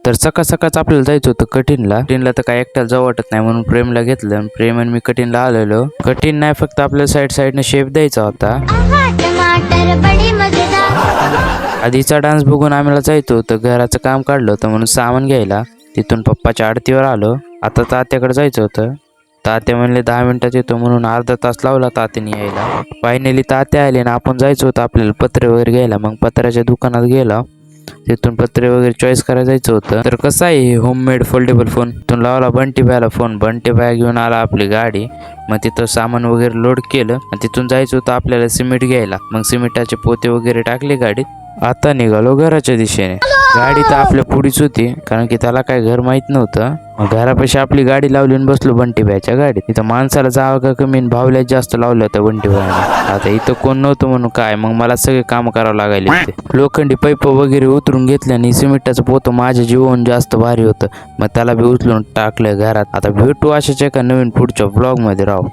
तर सकाळच आपल्याला जायचं होतं कठीणला तर काय एकट्याला जाऊ वाटत नाही म्हणून प्रेमला घेतलं आणि प्रेम आणि मी कठीणला आलेलो. कठीण नाही फक्त आपल्याला साईडने शेप द्यायचा होता. आधीचा डान्स बघून आम्हाला जायचं होतं, घराचं काम काढलं होतं म्हणून सामान घ्यायला. तिथून पप्पाच्या आडतीवर आलो. आता तात्याकडे जायचं होतं. तात्या म्हणले 10 मिनिटात येतो म्हणून अर्धा तास लावला तात्याने यायला. फायनली तात्या आले ना आपण जायचं होतं आपल्याला पत्रे वगैरे घ्यायला. मग पत्र्याच्या दुकानात गेला. तिथून पत्रे वगैरे चॉईस करायला जायचं होतं. तर कसं आहे हे होममेड फोल्डेबल फोन. तिथून लावला बंटी बायला फोन. बंटी बाय घेऊन आला आपली गाडी. मग तिथं सामान वगैरे लोड केलं आणि तिथून जायचं होतं आपल्याला सिमेंट घ्यायला. मग सिमेंटाचे पोते वगैरे टाकले गाडीत. आता निघालो घराच्या दिशेने. गाडी तर आपल्या पुढीच होती कारण की त्याला काय घर माहित नव्हतं. घरापाशी आपली गाडी लावली आणि बसलो बंटी बायच्या गाडीत. इथं माणसाला जागा कमी भावल्या जास्त लावल्या होत्या बंटी बायने. आता इथं कोण नव्हतं म्हणून काय मग मला सगळे काम करावं लागायले. लोखंडी पाईप वगैरे उतरून घेतले आणि सिमेंटाचं पोतं माझ्या जीवन जास्त भारी होतं. मग त्याला बी उचलून टाकलं घरात. आता भेटू अशाच एका नवीन पुढच्या ब्लॉग मध्ये राहू.